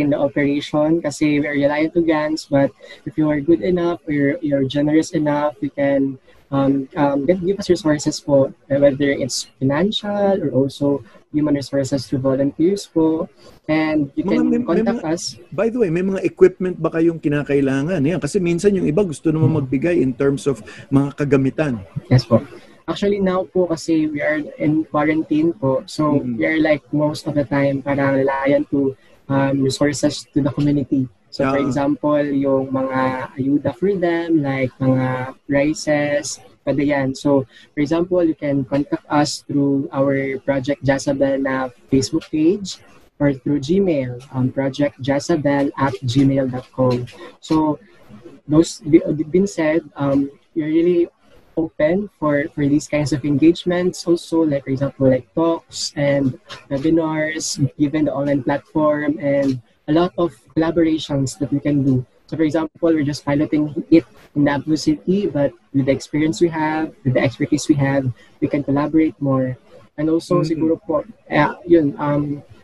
the operation kasi we are reliant to grants, but if you are good enough or you're generous enough, you can give us resources po, whether it's financial or also human resources to volunteers po, and you can contact us. By the way, may mga equipment ba kayong kinakailangan? Yan, kasi minsan yung iba gusto naman magbigay in terms of mga kagamitan. Yes po. Actually now po kasi we are in quarantine po, so we are like most of the time parang reliant to resources to the community. So for example, yung mga ayuda for them, like mga rices, pwede yan. So for example, you can contact us through our Project Jezabel na Facebook page or through Gmail, projectjezabel@gmail.com. So those being said, you're really open for these kinds of engagements also, like for example like talks and webinars given the online platform and a lot of collaborations that we can do. So for example, we're just piloting it in Davao City, but with the experience we have, with the expertise we have, we can collaborate more. And also siguro po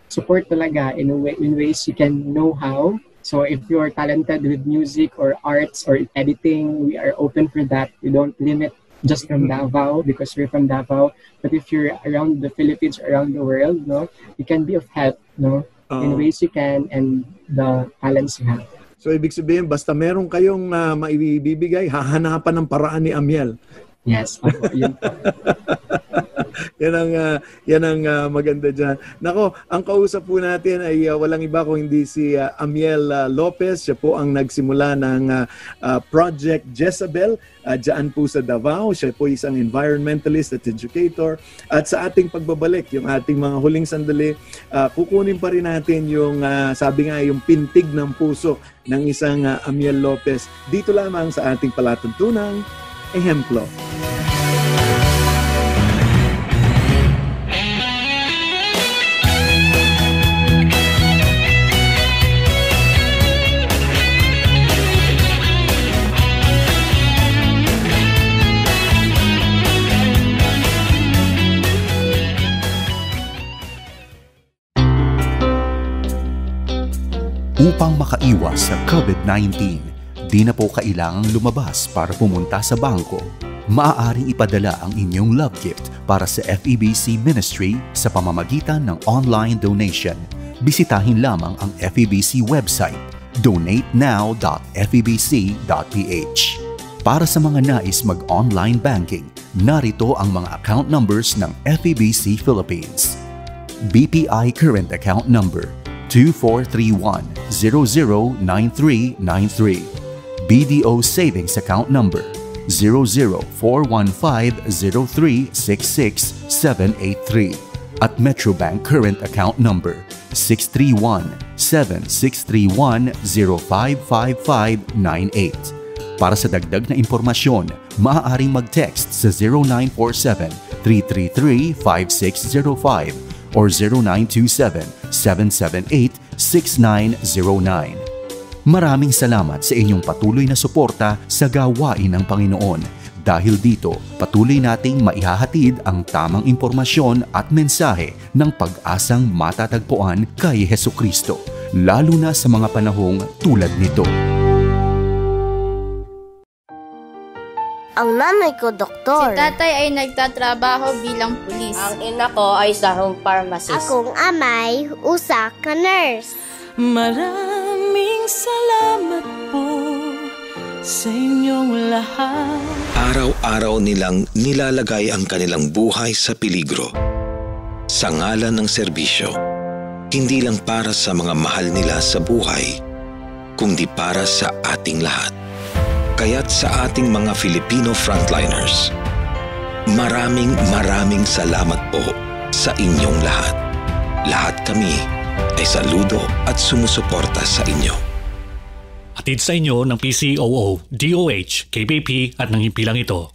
support talaga in ways you can know how. So if you're talented with music or arts or editing, we are open for that. We don't limit just from Davao because we're from Davao. But if you're around the Philippines, around the world, no, you can be of help, no, in ways you can and the talents you have. So ibig sabihin, basta meron kayong maibibigay, hahanapan ng paraan ni Amiel. Yes, yun po. Yan ang maganda dyan. Nako, ang kausap po natin ay walang iba kung hindi si Amiel Lopez. Siya po ang nagsimula ng Project Jezabel dyan po sa Davao. Siya po isang environmentalist at educator. At sa ating pagbabalik, yung ating mga huling sandali, kukunin pa rin natin yung, sabi nga, yung pintig ng puso ng isang Amiel Lopez. Dito lamang sa ating palatuntunang Ehemplo. Upang makaiwas sa COVID-19, di na po kailangang lumabas para pumunta sa bangko. Maaaring ipadala ang inyong love gift para sa FEBC Ministry sa pamamagitan ng online donation. Bisitahin lamang ang FEBC website, donatenow.febc.ph. Para sa mga nais mag-online banking, narito ang mga account numbers ng FEBC Philippines. BPI Current Account Number 2431-009393. BDO Savings Account Number 0041503667783 at Metrobank Current Account Number 631-7631-055598. Para sa dagdag na impormasyon, maaaring mag-text sa 0947-333-5605 or Maraming salamat sa inyong patuloy na suporta sa gawain ng Panginoon. Dahil dito, patuloy nating maihahatid ang tamang impormasyon at mensahe ng pag-asang matatagpuan kay Hesukristo, lalo na sa mga panahong tulad nito. Ang nanay ko, doktor. Si tatay ay nagtatrabaho bilang pulis. Ang ina ko ay sa home pharmacist. Akong amay, usa ka nurse. Maraming salamat po sa inyong lahat. Araw-araw nilang nilalagay ang kanilang buhay sa peligro. Sa ngalan ng serbisyo, hindi lang para sa mga mahal nila sa buhay, kundi para sa ating lahat. Kaya't sa ating mga Filipino frontliners, maraming salamat po sa inyong lahat. Lahat kami ay saludo at sumusuporta sa inyo. Hatid sa inyo ng PCOO, DOH, KBP at ng himpilang ito.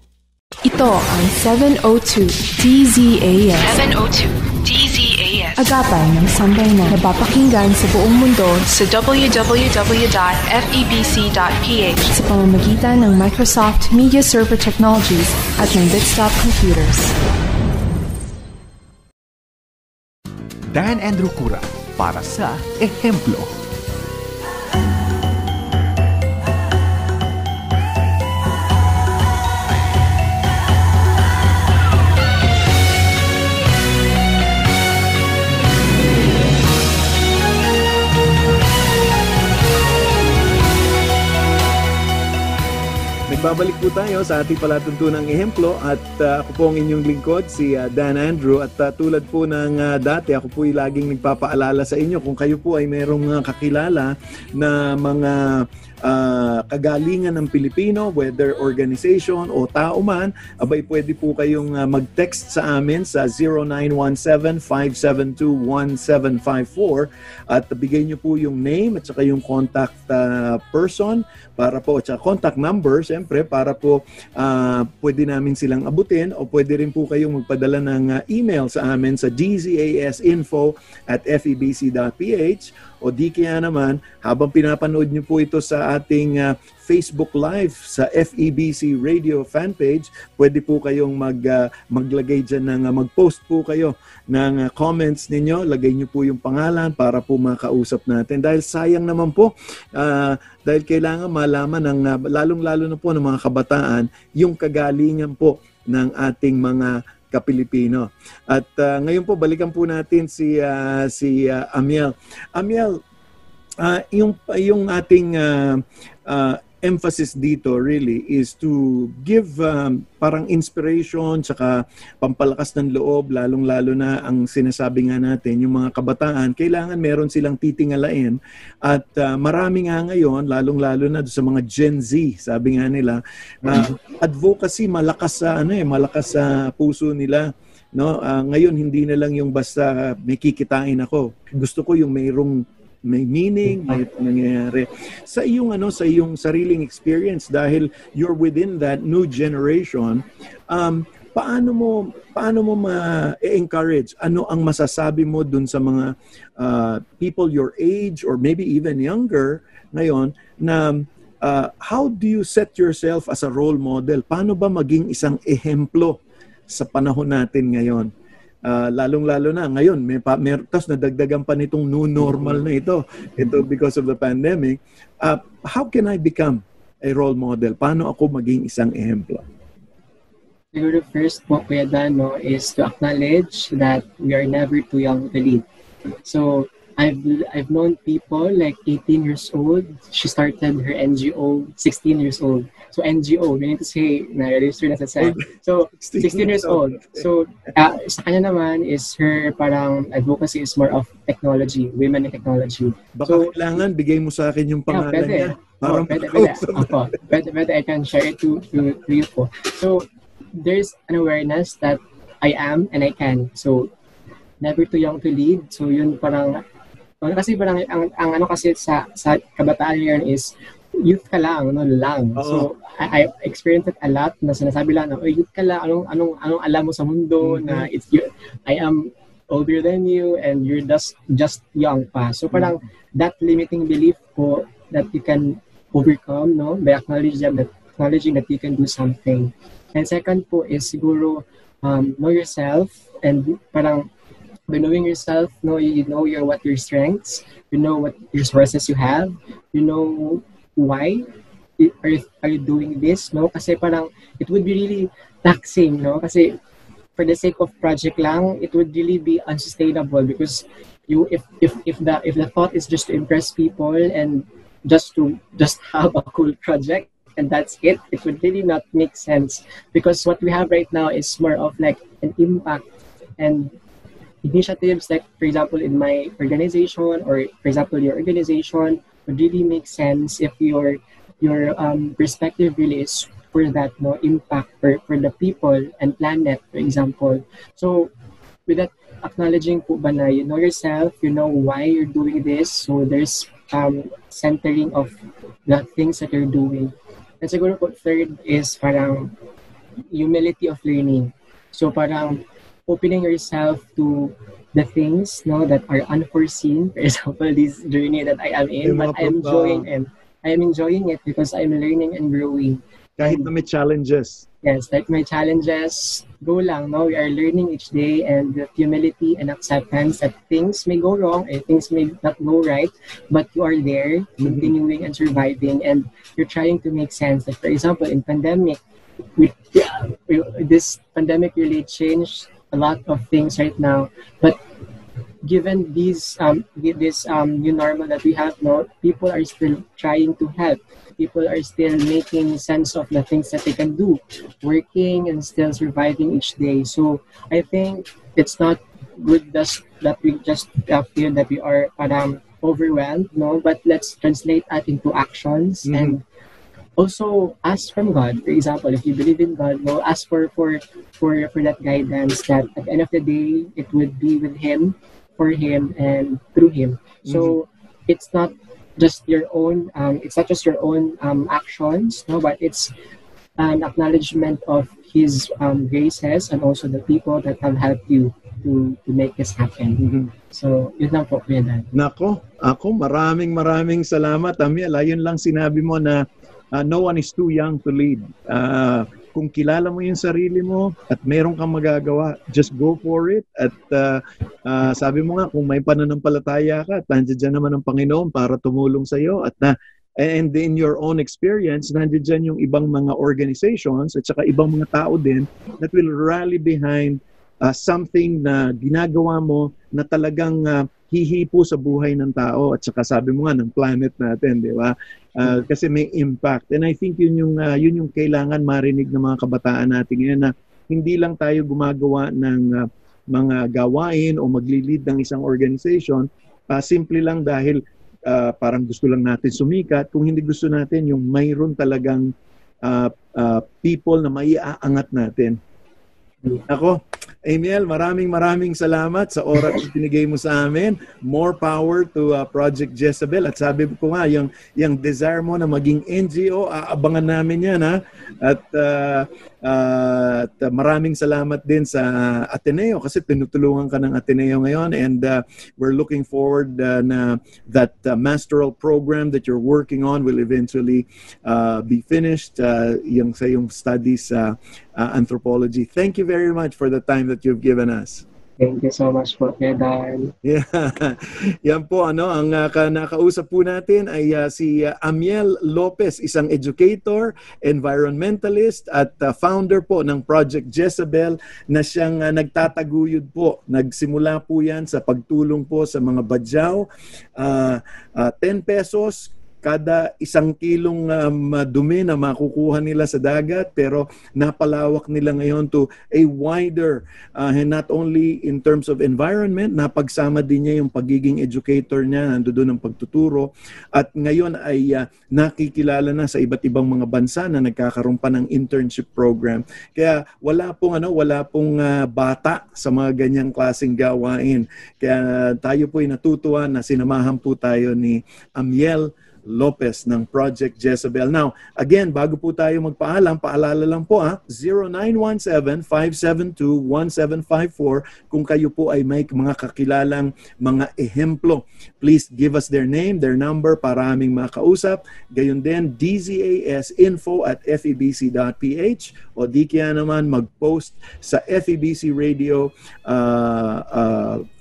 Ito ang 702 DZAS. 702 DZAS. Agapan ng sambayanan na napapakinggan sa buong mundo sa www.febc.ph sa pamamagitan ng Microsoft Media Server Technologies at ng Desktop Computers. Dan Andrew Cura para sa Ehemplo. Nagbabalik po tayo sa ating palatuntunang ehemplo at ako po ang inyong lingkod, si Dan Andrew. At tulad po ng dati, ako po ay laging nagpapaalala sa inyo kung kayo po ay mayroong kakilala na mga kagalingan ng Pilipino, whether organization o tao man, abay pwede po kayong mag-text sa amin sa 0917-572-1754 at bigay nyo po yung name at saka yung contact person para po, at saka contact number, siyempre, para po pwede namin silang abutin o pwede rin po kayong magpadala ng email sa amin sa gzasinfo@febc.ph o di kaya naman, habang pinapanood nyo po ito sa ating Facebook Live sa FEBC Radio fanpage, pwede po kayong maglagay dyan mag-post po kayo ng comments ninyo, lagay nyo po yung pangalan para po makausap natin. Dahil sayang naman po, dahil kailangan malaman ng lalong-lalo na po ng mga kabataan, yung kagalingan po ng ating mga Kapilipino. At ngayon po balikan po natin si Amiel. Amiel, yung ating emphasis dito really is to give parang inspiration tsaka pampalakas ng loob, lalong-lalo na ang sinasabi nga natin, yung mga kabataan, kailangan meron silang titingalain at marami nga ngayon, lalong-lalo na sa mga Gen Z, sabi nga nila, advocacy malakas sa malakas sa puso nila. No, ngayon hindi na lang yung basta may kikitain ako. Gusto ko yung may meaning, may nangyayari. Sa iyong sa iyong sariling experience, dahil you're within that new generation, paano mo ma-encourage? Ano ang masasabi mo dun sa mga people your age or maybe even younger ngayon na how do you set yourself as a role model? Paano ba maging isang ehemplo sa panahon natin ngayon? Lalong-lalo na ngayon, tapos nadagdagan pa nitong new normal na ito because of the pandemic. How can I become a role model? Paano ako maging isang ehemplo? Siguro first po, Kuya Dan, is to acknowledge that we are never too young to lead. So, I've known people like 18 years old. She started her NGO 16 years old. So NGO, meaning to say, na-register na sa SEC. So 16 years old. So sa kanya naman is her parang advocacy is more of technology, women in technology. Baka so, kailangan bigay mo sa akin yung pangalan niya. Pwede. I can share it to you po. So there's an awareness that I am and I can. So never too young to lead. So yun parang kasi parang ang kasi sa kabataan ngayon is youth ka lang, So I experienced it a lot na sinasabi lang youth ka lang, anong alam mo sa mundo na it's I am older than you and you're just young pa. So parang that limiting belief po that you can overcome, no, by acknowledging that you can do something. And second po is siguro know yourself, and parang by knowing yourself, you know what your strengths, you know what resources you have, you know why are you doing this, no? Kasi parang it would be really taxing, no? Kasi for the sake of project lang, it would really be unsustainable because if the thought is just to impress people and just have a cool project and that's it would really not make sense, because what we have right now is more of like an impact and initiatives, like for example in my organization or for example your organization would really make sense if your perspective really is for that impact for the people and planet, for example. So with that acknowledging po ba na you know yourself, you know why you're doing this, so there's centering of the things that you're doing. And siguro po third is parang humility of learning. So parang opening yourself to the things that are unforeseen. For example, this journey that I am in, but I am enjoying it because I'm learning and growing. Kahit na may challenges. Yes, like my challenges, go lang, we are learning each day, and with humility and acceptance that things may go wrong and things may not go right, but you are there, continuing and surviving, and you're trying to make sense. Like for example, in pandemic, this pandemic really changed a lot of things right now, but given this new normal that we have now, people are still trying to help. People are still making sense of the things that they can do, working and still surviving each day. So I think it's not good that we just feel that we are overwhelmed, but let's translate that into actions and also ask from God. For example, if you believe in God, ask for that guidance that at the end of the day, it would be with Him, for Him, and through Him. So it's not just your own, actions, but it's an acknowledgement of His graces and also the people that have helped you to make this happen. So, yun lang po, Kuya Dan. Nako, maraming salamat, Amiel. Ayun lang sinabi mo na no one is too young to lead. Kung kilala mo yung sarili mo at meron kang magagawa, just go for it. At sabi mo nga, kung may pananampalataya ka, nandiyan naman ang Panginoon para tumulong sa iyo. And in your own experience, nandiyan yung ibang mga organizations at saka ibang mga tao din that will rally behind something na ginagawa mo na talagang hihipo sa buhay ng tao at saka sabi mo nga ng planet natin, di ba? Kasi may impact. And I think yun yung kailangan marinig ng mga kabataan natin ngayon, na hindi lang tayo gumagawa ng mga gawain o maglilid ng isang organization simple lang dahil parang gusto lang natin sumikat, kung hindi gusto natin yung mayroon talagang people na maiaangat natin. Ako, Amiel, maraming salamat sa oras na binigay mo sa amin. More power to Project Jezebel. At sabi ko nga, yung desire mo na maging NGO, aabangan namin yan, ha? At maraming salamat din sa Ateneo kasi tinutulungan ka ng Ateneo ngayon, and we're looking forward na that masteral program that you're working on will eventually be finished, yung sa yung studies sa anthropology. Thank you very much for the time that you've given us. Thank you so much po, Dan. Yeah. Yan po, ang nakausap po natin ay si Amiel Lopez, isang educator, environmentalist, at founder po ng Project Jezebel na siyang nagtataguyod po. Nagsimula po yan sa pagtulong po sa mga badyaw. 10 pesos kada 1 kilong dumi na makukuha nila sa dagat, pero napalawak nila ngayon to a wider, and not only in terms of environment, napagsama din niya yung pagiging educator niya, nandoon ang pagtuturo, at ngayon ay nakikilala na sa iba't ibang mga bansa na nagkakaroon pa ng internship program. Kaya wala pong bata sa mga ganyang klaseng gawain. Kaya tayo po ay natutuwa na sinamahan po tayo ni Amiel Lopez ng Project Jezebel. Now, again, bago po tayo magpaalam, paalala lang po 0917-572-1754 kung kayo po ay may mga kakilalang mga ehemplo. Please give us their name, their number para aming makausap. Gayon din, dzasinfo@febc.ph o di kaya naman mag-post sa FEBC Radio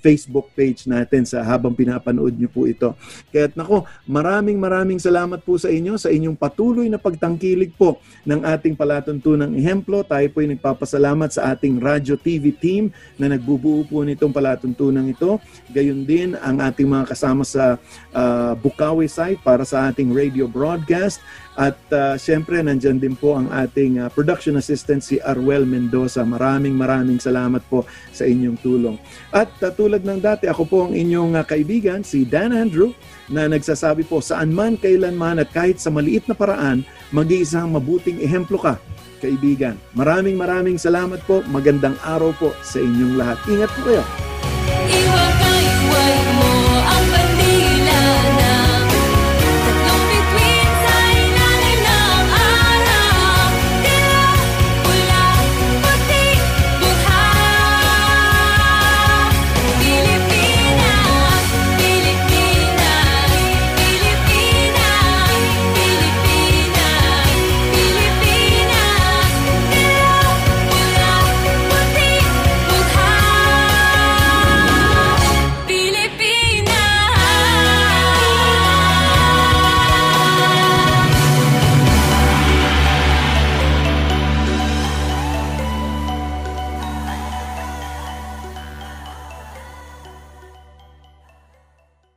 Facebook page natin sa habang pinapanood niyo po ito. Kaya't nako, maraming salamat po sa inyo sa inyong patuloy na pagtangkilik po ng ating palatuntunang ehemplo. Tayo po ay nagpapasalamat sa ating Radio TV team na nagbubuo po nitong palatuntunang ito. Gayon din ang ating mga kasama sa Bukawi site para sa ating radio broadcast. At syempre, nandyan din po ang ating production assistant si Arwel Mendoza. Maraming salamat po sa inyong tulong. At tulad ng dati, ako po ang inyong kaibigan, si Dan Andrew, na nagsasabi po, saan man, kailanman at kahit sa maliit na paraan, mag-iisang mabuting ehemplo ka, kaibigan. Maraming salamat po. Magandang araw po sa inyong lahat. Ingat po kayo.